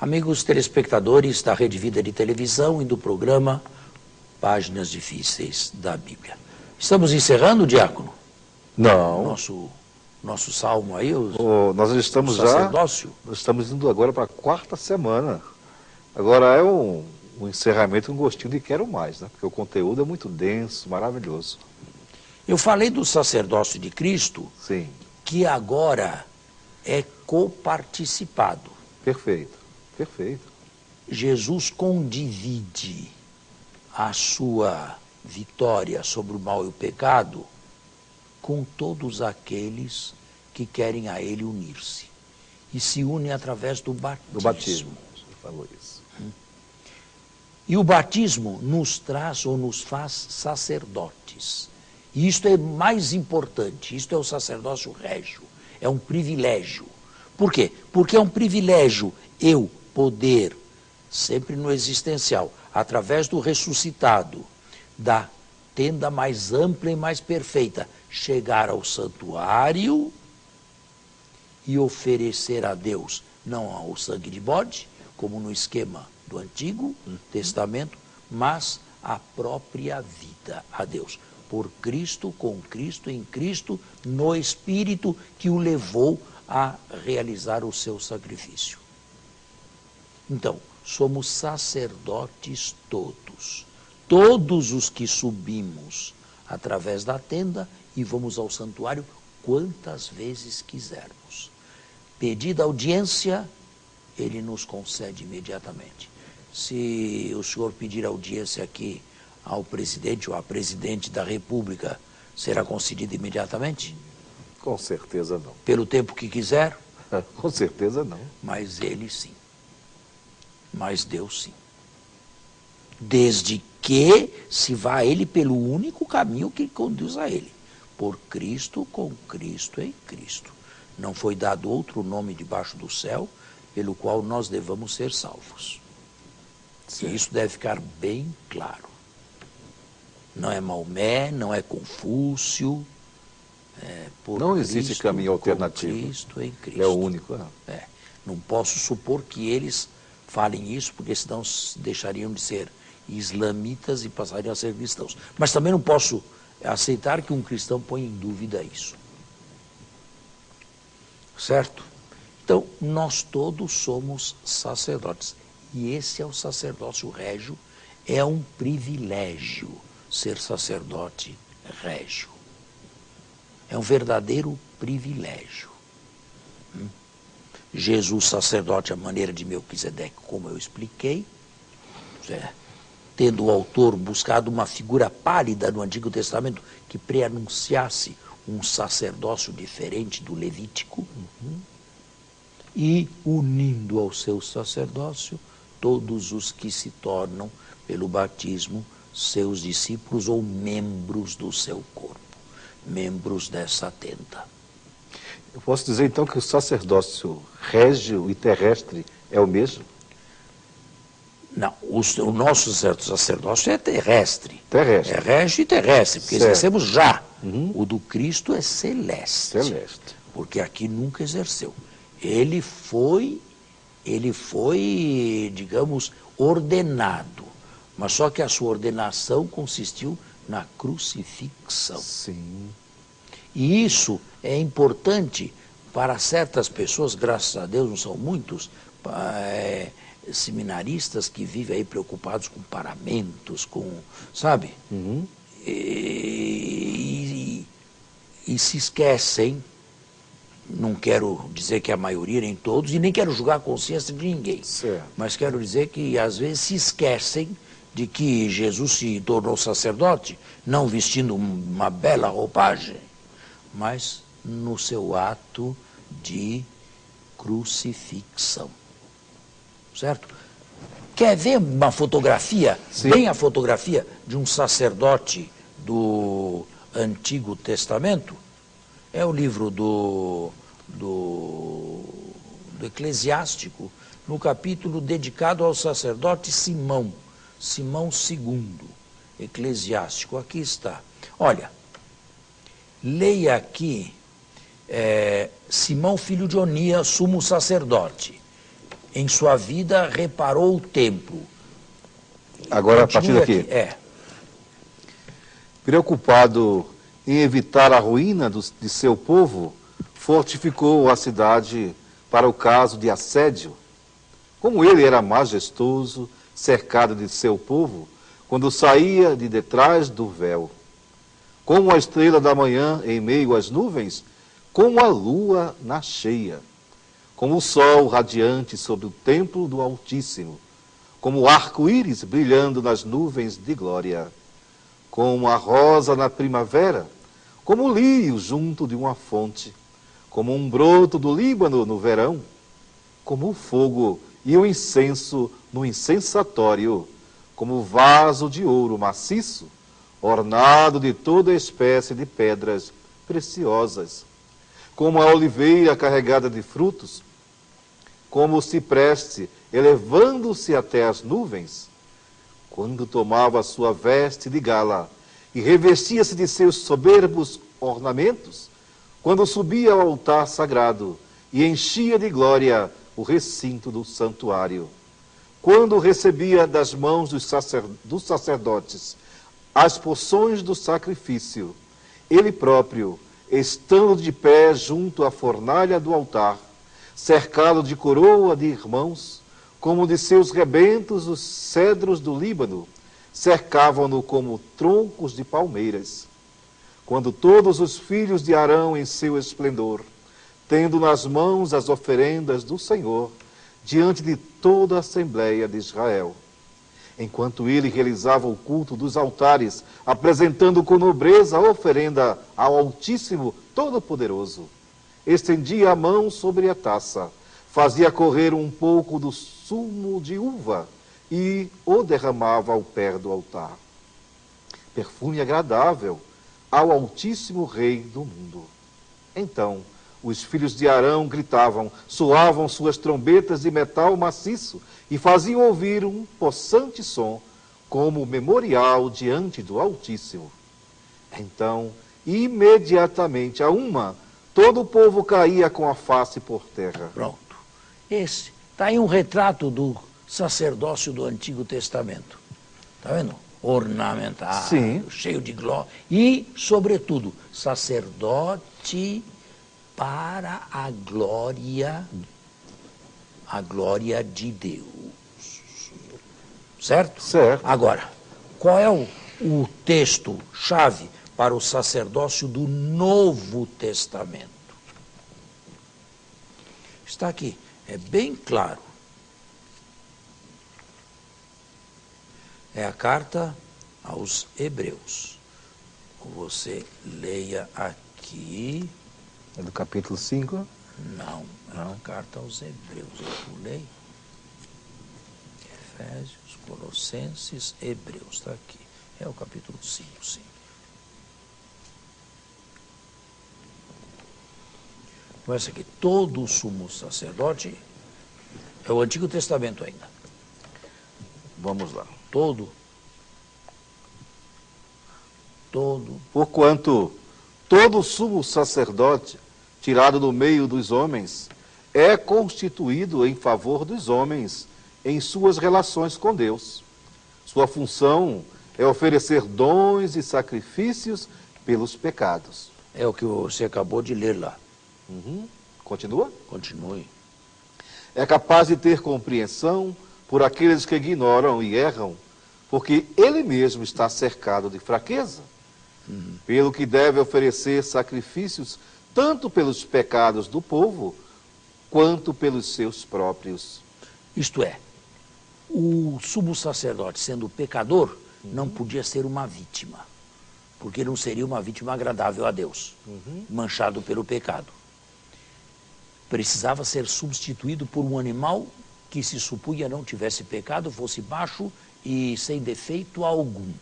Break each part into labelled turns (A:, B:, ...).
A: Amigos telespectadores da Rede Vida de Televisão e do programa Páginas Difíceis da Bíblia. Estamos encerrando, Diácono?
B: Não.
A: Nosso salmo aí,
B: nós estamos
A: o sacerdócio?
B: Nós estamos indo agora para a 4ª semana. Agora é um encerramento, um gostinho de quero mais, né? Porque o conteúdo é muito denso, maravilhoso.
A: Eu falei do sacerdócio de Cristo,
B: sim,
A: que agora é coparticipado.
B: Perfeito, perfeito.
A: Jesus condivide a sua vitória sobre o mal e o pecado com todos aqueles que querem a ele unir-se. E se unem através do batismo.
B: Do batismo, você falou isso.
A: E o batismo nos traz ou nos faz sacerdotes. E isto é mais importante, isto é o sacerdócio régio, é um privilégio. Por quê? Porque é um privilégio eu poder, sempre no existencial, através do ressuscitado, da tenda mais ampla e mais perfeita, chegar ao santuário e oferecer a Deus, não o sangue de bode, como no esquema do Antigo Testamento, mas a própria vida a Deus. Por Cristo, com Cristo, em Cristo, no Espírito que o levou a realizar o seu sacrifício. Então, somos sacerdotes todos. Todos os que subimos através da tenda e vamos ao santuário quantas vezes quisermos. Pedida audiência, ele nos concede imediatamente. Se o senhor pedir audiência aqui ao presidente ou à presidente da República, será concedida imediatamente?
B: Com certeza não.
A: Pelo tempo que quiser?
B: Com certeza não.
A: Mas ele sim. Mas Deus sim. Desde que se vá a ele pelo único caminho que conduz a ele. Por Cristo, com Cristo, em Cristo. Não foi dado outro nome debaixo do céu pelo qual nós devamos ser salvos. E isso deve ficar bem claro. Não é Maomé, não é Confúcio.
B: Não existe
A: Cristo,
B: caminho alternativo.
A: Cristo, em Cristo.
B: É o único.
A: Não posso supor que eles falem isso, porque senão deixariam de ser islamitas e passariam a ser cristãos. Mas também não posso aceitar que um cristão ponha em dúvida isso. Certo? Então, nós todos somos sacerdotes. E esse é o sacerdócio régio, é um privilégio ser sacerdote régio. É um verdadeiro privilégio. Jesus, sacerdote à maneira de Melquisedeque, como eu expliquei, tendo o autor buscado uma figura pálida no Antigo Testamento que preanunciasse um sacerdócio diferente do levítico, e unindo ao seu sacerdócio todos os que se tornam, pelo batismo, seus discípulos ou membros do seu corpo, membros dessa tenda.
B: Eu posso dizer então que o sacerdócio régio e terrestre é o mesmo?
A: Não, o nosso sacerdócio é terrestre.
B: Terrestre.
A: É régio e terrestre, porque
B: Certo.
A: exercemos já. O do Cristo é celeste.
B: Celeste.
A: Porque aqui nunca exerceu. Ele foi, digamos, ordenado. Mas só que a sua ordenação consistiu na crucifixão.
B: Sim.
A: E isso é importante para certas pessoas, graças a Deus não são muitos, seminaristas que vivem aí preocupados com paramentos, com, sabe? E se esquecem, não quero dizer que a maioria, nem todos, e nem quero julgar a consciência de ninguém.
B: Certo.
A: Mas quero dizer que às vezes se esquecem de que Jesus se tornou sacerdote, não vestindo uma bela roupagem, mas no seu ato de crucifixão. Certo? Quer ver uma fotografia,
B: Sim.
A: bem a fotografia de um sacerdote do Antigo Testamento? É o livro do Eclesiástico, no capítulo dedicado ao sacerdote Simão II, Eclesiástico, aqui está. Olha, leia aqui Simão, filho de Onias, sumo sacerdote, em sua vida reparou o templo.
B: Agora, a partir daqui. Preocupado em evitar a ruína de seu povo, fortificou a cidade para o caso de assédio. Como ele era majestoso, cercado de seu povo, quando saía de detrás do véu. Como a estrela da manhã em meio às nuvens, como a lua na cheia. Como o sol radiante sobre o templo do Altíssimo, como o arco-íris brilhando nas nuvens de glória. Como a rosa na primavera, como o lírio junto de uma fonte, como um broto do Líbano no verão, como o fogo e o incenso no incensatório, como vaso de ouro maciço, ornado de toda espécie de pedras preciosas, como a oliveira carregada de frutos, como o cipreste elevando-se até as nuvens, quando tomava sua veste de gala e revestia-se de seus soberbos ornamentos, quando subia ao altar sagrado e enchia de glória o recinto do santuário, quando recebia das mãos dos sacerdotes as porções do sacrifício, ele próprio, estando de pé junto à fornalha do altar, cercado de coroa de irmãos, como de seus rebentos os cedros do Líbano, cercavam-no como troncos de palmeiras. Quando todos os filhos de Arão em seu esplendor, tendo nas mãos as oferendas do Senhor, diante de toda a Assembleia de Israel. Enquanto ele realizava o culto dos altares, apresentando com nobreza a oferenda ao Altíssimo Todo-Poderoso, estendia a mão sobre a taça, fazia correr um pouco do sumo de uva e o derramava ao pé do altar. Perfume agradável ao Altíssimo Rei do mundo. Então, os filhos de Arão gritavam, soavam suas trombetas de metal maciço e faziam ouvir um possante som, como memorial diante do Altíssimo. Então, imediatamente, a uma, todo o povo caía com a face por terra.
A: Pronto. Esse está aí um retrato do sacerdócio do Antigo Testamento. Está vendo? Ornamentado,
B: sim,
A: cheio de glória. E, sobretudo, sacerdote para a glória de Deus. Certo?
B: Certo.
A: Agora, qual é o texto-chave para o sacerdócio do Novo Testamento? Está aqui, é bem claro. É a carta aos Hebreus. Você leia aqui.
B: É do capítulo 5?
A: Não, é a carta aos Hebreus. Eu pulei. Efésios, Colossenses, Hebreus. Está aqui. É o capítulo 5, sim. Começa aqui. Todo o sumo sacerdote é o Antigo Testamento ainda.
B: Vamos lá.
A: Todo.
B: Porquanto todo sumo sacerdote, tirado do meio dos homens, é constituído em favor dos homens em suas relações com Deus. Sua função é oferecer dons e sacrifícios pelos pecados.
A: É o que você acabou de ler lá.
B: Continua?
A: Continue.
B: É capaz de ter compreensão por aqueles que ignoram e erram, porque ele mesmo está cercado de fraqueza, pelo que deve oferecer sacrifícios tanto pelos pecados do povo, quanto pelos seus próprios.
A: Isto é, o sumo sacerdote, sendo pecador, não podia ser uma vítima, porque não seria uma vítima agradável a Deus, manchado pelo pecado. Precisava ser substituído por um animal que se supunha não tivesse pecado, fosse baixo e sem defeito algum.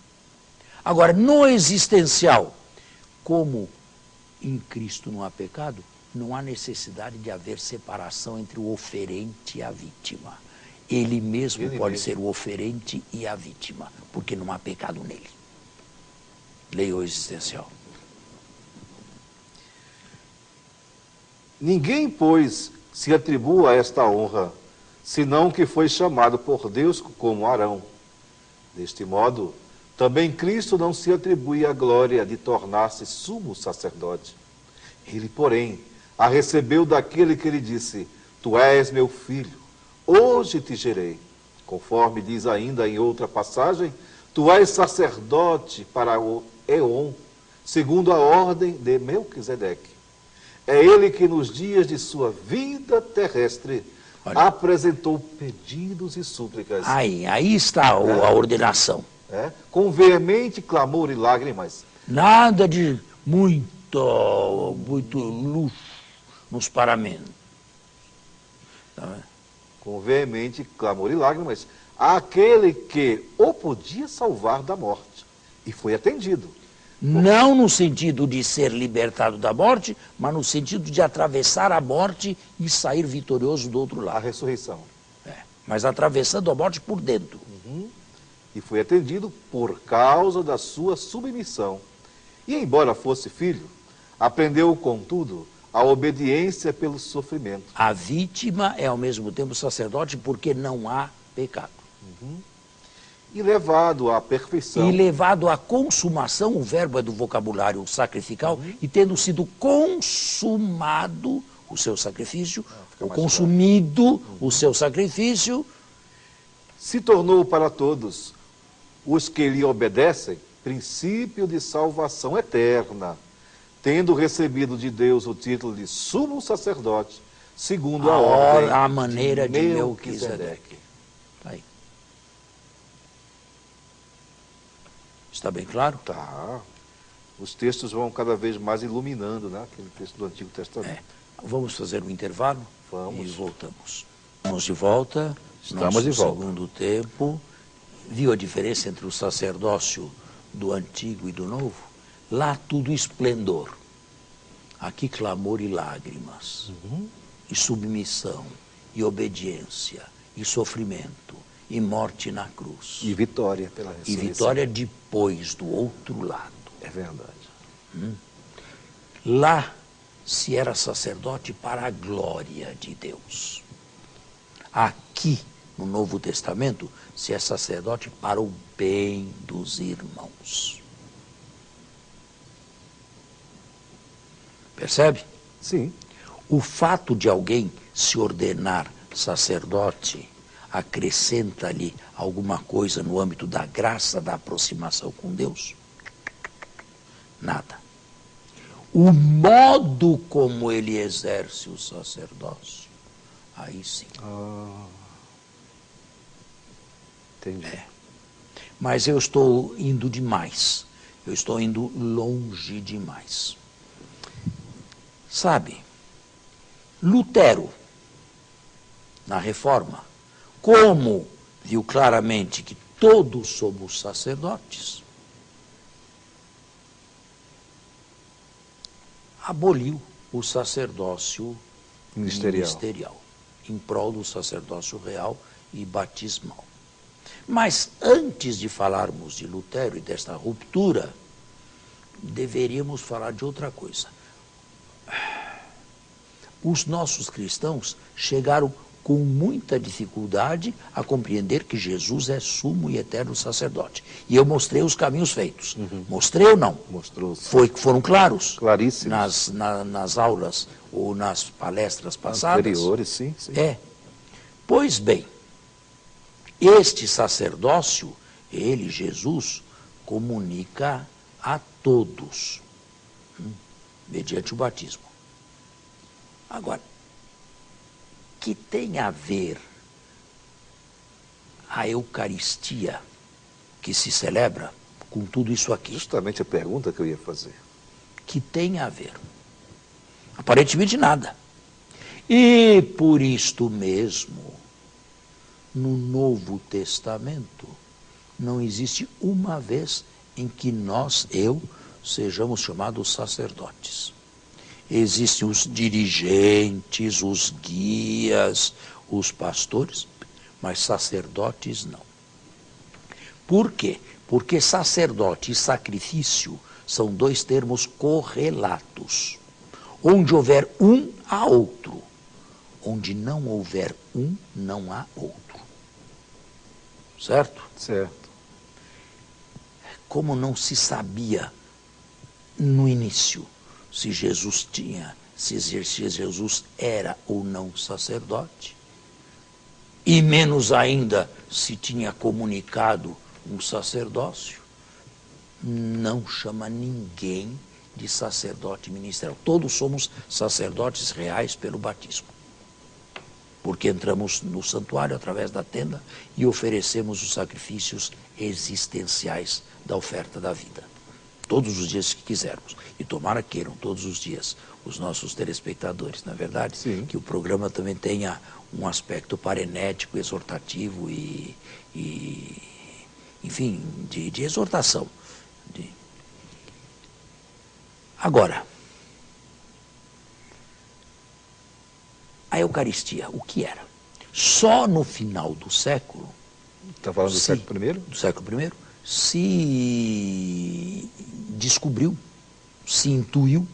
A: Agora, no existencial, como em Cristo não há pecado, não há necessidade de haver separação entre o oferente e a vítima. Ele mesmo pode ser o oferente e a vítima, porque não há pecado nele. Leia o existencial.
B: Ninguém, pois, se atribua esta honra, senão que foi chamado por Deus como Arão. Deste modo, também Cristo não se atribui a glória de tornar-se sumo sacerdote. Ele, porém, a recebeu daquele que lhe disse: Tu és meu filho, hoje te gerei. Conforme diz ainda em outra passagem, tu és sacerdote para o Eon, segundo a ordem de Melquisedeque. É ele que nos dias de sua vida terrestre apresentou pedidos e súplicas.
A: Aí está a ordenação.
B: Com veemente clamor e lágrimas.
A: Nada de muito luxo nos paramentos. Tá?
B: Com veemente clamor e lágrimas, àquele que o podia salvar da morte. E foi atendido.
A: Não no sentido de ser libertado da morte, mas no sentido de atravessar a morte e sair vitorioso do outro lado.
B: A ressurreição.
A: Mas atravessando a morte por dentro.
B: E foi atendido por causa da sua submissão. E embora fosse filho, aprendeu, contudo, a obediência pelo sofrimento.
A: A vítima é ao mesmo tempo sacerdote porque não há pecado.
B: E levado à perfeição.
A: E levado à consumação, o verbo é do vocabulário sacrificial, e tendo sido consumado o seu sacrifício, ou consumido o seu sacrifício,
B: se tornou para todos os que lhe obedecem princípio de salvação eterna, tendo recebido de Deus o título de sumo sacerdote, segundo a ordem,
A: a maneira de
B: Melquisedeque.
A: Melquisedeque. Aí. Está bem claro?
B: Tá. Os textos vão cada vez mais iluminando, né? Aquele texto do Antigo Testamento.
A: Vamos fazer um intervalo?
B: Vamos.
A: E voltamos. Estamos de volta.
B: Estamos de volta.
A: Segundo tempo. Viu a diferença entre o sacerdócio do Antigo e do Novo? Lá tudo esplendor. Aqui clamor e lágrimas. E submissão. E obediência. E sofrimento. E morte na cruz.
B: E vitória pela ressurreição.
A: E vitória depois, do outro lado.
B: É verdade.
A: Lá se era sacerdote para a glória de Deus. Aqui, no Novo Testamento, se é sacerdote para o bem dos irmãos. Percebe?
B: Sim.
A: O fato de alguém se ordenar sacerdote acrescenta-lhe alguma coisa no âmbito da graça, da aproximação com Deus? Nada. O modo como ele exerce o sacerdócio, aí sim.
B: Entendi.
A: Mas eu estou indo demais. Eu estou indo longe demais. Sabe, Lutero, na Reforma, como viu claramente que todos somos sacerdotes, aboliu o sacerdócio ministerial em prol do sacerdócio real e batismal. Mas antes de falarmos de Lutero e desta ruptura, deveríamos falar de outra coisa. Os nossos cristãos chegaram com muita dificuldade a compreender que Jesus é sumo e eterno sacerdote. E eu mostrei os caminhos feitos. Mostrei ou não?
B: Mostrou.
A: Foram claros?
B: Claríssimos.
A: Nas aulas ou nas palestras passadas?
B: Anteriores, sim.
A: Pois bem, este sacerdócio, ele, Jesus, comunica a todos, mediante o batismo. Agora, que tem a ver a Eucaristia que se celebra com tudo isso aqui?
B: Justamente a pergunta que eu ia fazer.
A: Que tem a ver? Aparentemente nada. E por isto mesmo, no Novo Testamento, não existe uma vez em que eu, sejamos chamados sacerdotes. Existem os dirigentes, os guias, os pastores, mas sacerdotes não. Por quê? Porque sacerdote e sacrifício são dois termos correlatos. Onde houver um, há outro. onde não houver um, não há outro. Certo?
B: Certo.
A: Como não se sabia no início se Jesus era ou não sacerdote, e menos ainda se tinha comunicado um sacerdócio, não chama ninguém de sacerdote ministerial. Todos somos sacerdotes reais pelo batismo, porque entramos no santuário através da tenda e oferecemos os sacrifícios existenciais da oferta da vida, todos os dias que quisermos. E tomara queiram todos os dias os nossos telespectadores, na verdade,
B: sim,
A: que o programa também tenha um aspecto parenético, exortativo enfim, de exortação. Agora, a Eucaristia, o que era? Só no final do século,
B: Está falando do século I?
A: do século I, se descobriu, se intuiu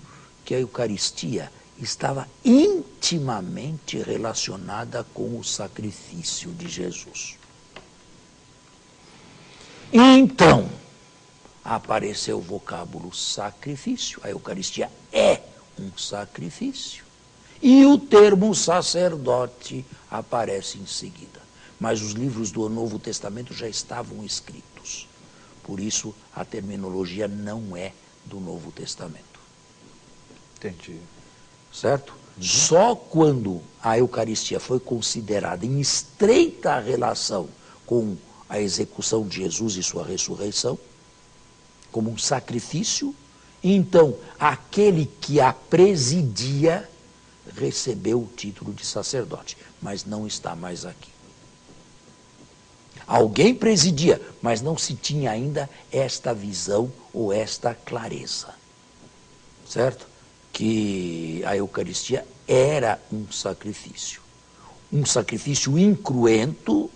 A: que a Eucaristia estava intimamente relacionada com o sacrifício de Jesus. Então, apareceu o vocábulo sacrifício, a Eucaristia é um sacrifício, e o termo sacerdote aparece em seguida. Mas os livros do Novo Testamento já estavam escritos, por isso a terminologia não é do Novo Testamento.
B: Entendi.
A: Certo? Só quando a Eucaristia foi considerada em estreita relação com a execução de Jesus e sua ressurreição, como um sacrifício, então aquele que a presidia recebeu o título de sacerdote, mas não está mais aqui. Alguém presidia, mas não se tinha ainda esta visão ou esta clareza, certo? Que a Eucaristia era um sacrifício incruento,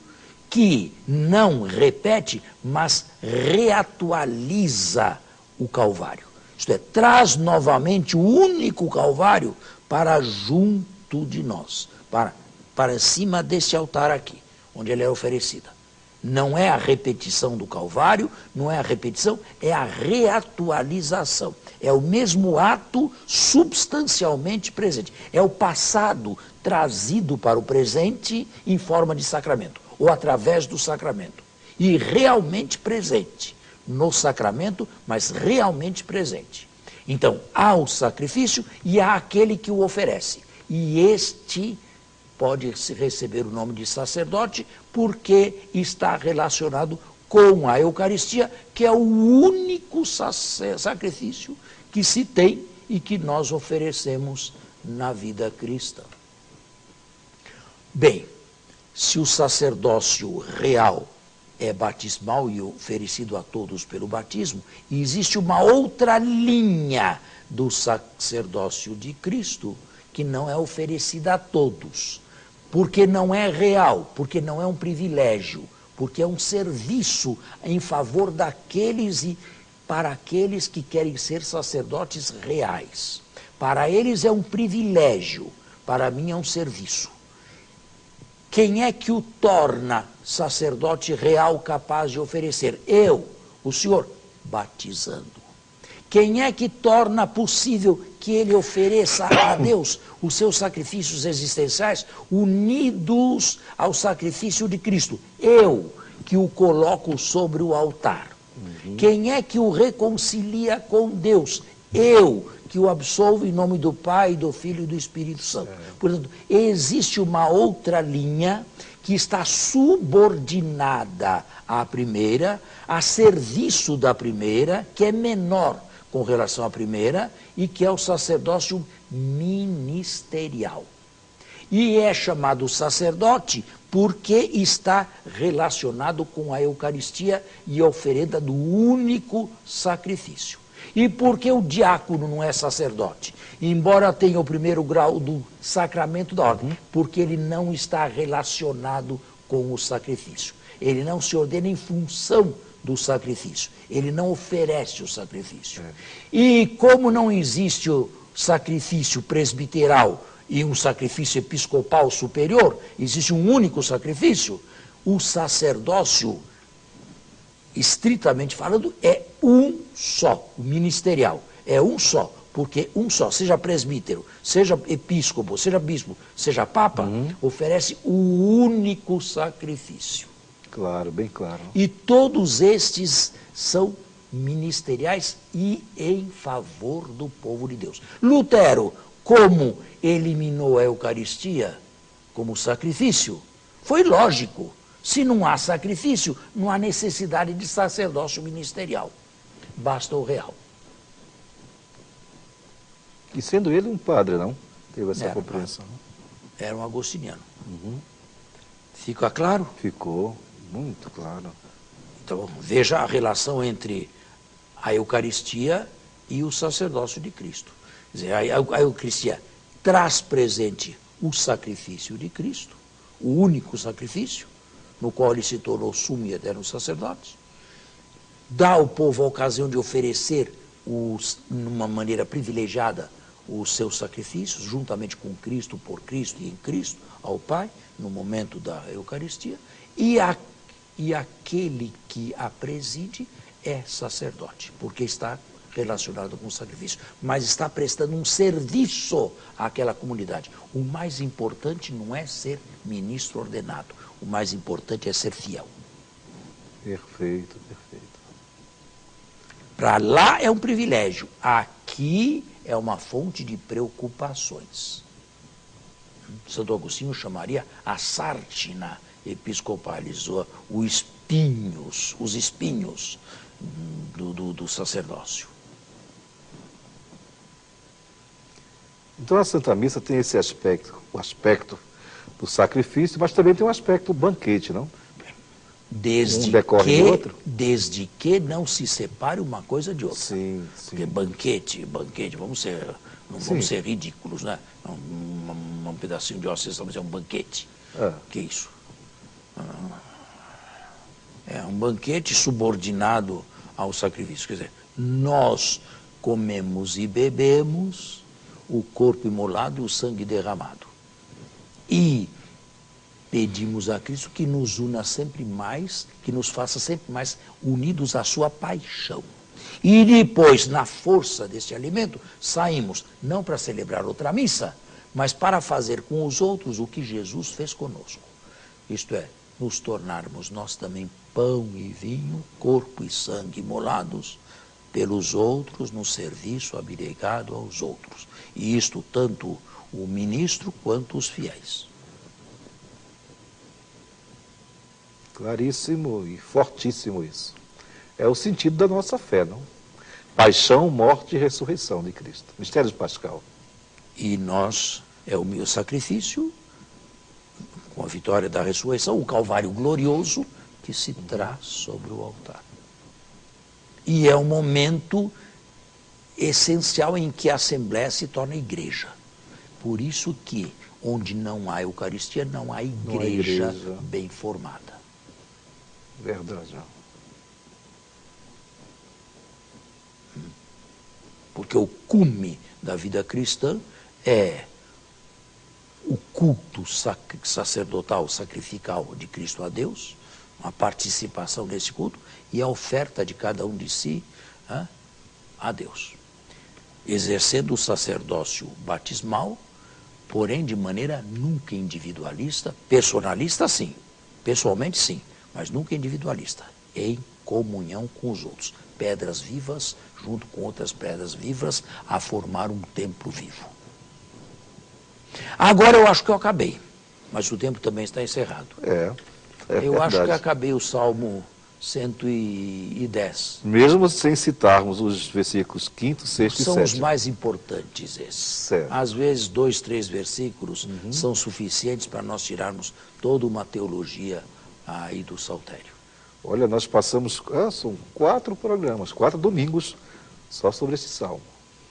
A: que não repete, mas reatualiza o Calvário. Isto é, traz novamente o único Calvário para junto de nós, para cima desse altar aqui, onde ele é oferecida. Não é a repetição do Calvário, não é a repetição, é a reatualização. É o mesmo ato substancialmente presente. É o passado trazido para o presente em forma de sacramento, ou através do sacramento. E realmente presente no sacramento, mas realmente presente. Então, há o sacrifício e há aquele que o oferece. E este pode receber o nome de sacerdote porque está relacionado com a Eucaristia, que é o único sacrifício que se tem e que nós oferecemos na vida cristã. Bem, se o sacerdócio real é batismal e oferecido a todos pelo batismo, e existe uma outra linha do sacerdócio de Cristo que não é oferecida a todos, porque não é real, porque não é um privilégio, porque é um serviço em favor daqueles e para aqueles que querem ser sacerdotes reais. Para eles é um privilégio, para mim é um serviço. Quem é que o torna sacerdote real capaz de oferecer? Eu, o Senhor, batizando. Quem é que torna possível que ele ofereça a Deus os seus sacrifícios existenciais unidos ao sacrifício de Cristo? Eu, que o coloco sobre o altar. Quem é que o reconcilia com Deus? Eu, que o absolvo em nome do Pai, do Filho e do Espírito Santo. Portanto, existe uma outra linha que está subordinada à primeira, a serviço da primeira, que é menor com relação à primeira, e que é o sacerdócio ministerial. E é chamado sacerdote porque está relacionado com a Eucaristia e a oferenda do único sacrifício. E por que o diácono não é sacerdote? Embora tenha o primeiro grau do sacramento da ordem, porque ele não está relacionado com o sacrifício. Ele não se ordena em função do sacrifício. Ele não oferece o sacrifício. E como não existe o sacrifício presbiteral e um sacrifício episcopal superior, existe um único sacrifício, o sacerdócio, estritamente falando, é um só, o ministerial, é um só, porque um só, seja presbítero, seja episcopo, seja bispo, seja papa, oferece o único sacrifício.
B: Claro, bem claro.
A: E todos estes são ministeriais e em favor do povo de Deus. Lutero, como eliminou a Eucaristia como sacrifício, foi lógico. Se não há sacrifício, não há necessidade de sacerdócio ministerial. Basta o real.
B: E sendo ele um padre, não? Teve essa compreensão.
A: Era um agostiniano. Fica claro?
B: Ficou muito claro.
A: Então, veja a relação entre a Eucaristia e o sacerdócio de Cristo. Quer dizer, a Eucaristia traz presente o sacrifício de Cristo, o único sacrifício, no qual ele se tornou sumo e eterno sacerdote, dá ao povo a ocasião de oferecer, numa maneira privilegiada, os seus sacrifícios, juntamente com Cristo, por Cristo e em Cristo, ao Pai, no momento da Eucaristia, e aquele que a preside é sacerdote, porque está relacionado com o sacrifício, mas está prestando um serviço àquela comunidade. O mais importante não é ser ministro ordenado, o mais importante é ser fiel.
B: Perfeito, perfeito.
A: Para lá é um privilégio, aqui é uma fonte de preocupações. Santo Agostinho chamaria a sártina episcopalis, os espinhos do sacerdócio.
B: Então a Santa Missa tem esse aspecto, o aspecto do sacrifício, mas também tem um aspecto do banquete, não?
A: Desde que não se separe uma coisa de outra.
B: Sim, sim.
A: Porque banquete, não vamos ser ridículos, né? Um pedacinho de hóstia, mas é um banquete. Que é isso? É um banquete subordinado ao sacrifício. Quer dizer, nós comemos e bebemos o corpo imolado e o sangue derramado. E pedimos a Cristo que nos una sempre mais, que nos faça sempre mais unidos à sua paixão. E depois, na força deste alimento, saímos, não para celebrar outra missa, mas para fazer com os outros o que Jesus fez conosco. Isto é, nos tornarmos nós também pão e vinho, corpo e sangue imolados pelos outros, no serviço abnegado aos outros. E isto tanto o ministro quanto os fiéis.
B: Claríssimo e fortíssimo isso. É o sentido da nossa fé, não? Paixão, morte e ressurreição de Cristo. Mistério pascal.
A: E nós, é o meu sacrifício, com a vitória da ressurreição, o Calvário glorioso que se traz sobre o altar. E é um momento essencial em que a Assembleia se torna igreja. Por isso que, onde não há Eucaristia, não há igreja bem formada.
B: Verdade.
A: Porque o cume da vida cristã é o culto sacerdotal, sacrificial de Cristo a Deus, uma participação nesse culto, e a oferta de cada um de si a Deus. Exercendo o sacerdócio batismal, porém de maneira nunca individualista, personalista sim, pessoalmente sim, mas nunca individualista, em comunhão com os outros. Pedras vivas, junto com outras pedras vivas, a formar um templo vivo. Agora eu acho que eu acabei, mas o tempo também está encerrado. Eu acho que acabei o Salmo 110.
B: Mesmo sem citarmos os versículos 5º, 6º e 7º.
A: São os mais importantes esses.
B: Certo.
A: Às vezes 2, 3 versículos são suficientes para nós tirarmos toda uma teologia aí do saltério.
B: Olha, nós passamos, são 4 programas, 4 domingos só sobre esse salmo.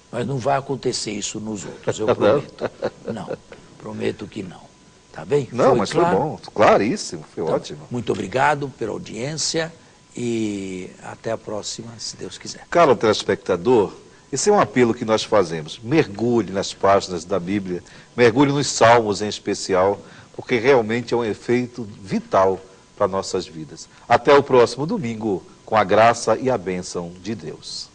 A: Mas não vai acontecer isso nos outros, eu prometo. Não, prometo que não. Tá bem?
B: Não, mas claro? Foi bom, claríssimo, foi
A: então,
B: ótimo.
A: Muito obrigado pela audiência e até a próxima, se Deus quiser.
B: Caro telespectador, Esse é um apelo que nós fazemos. Mergulhe nas páginas da Bíblia, mergulhe nos Salmos em especial, porque realmente é um efeito vital para nossas vidas. Até o próximo domingo, com a graça e a bênção de Deus.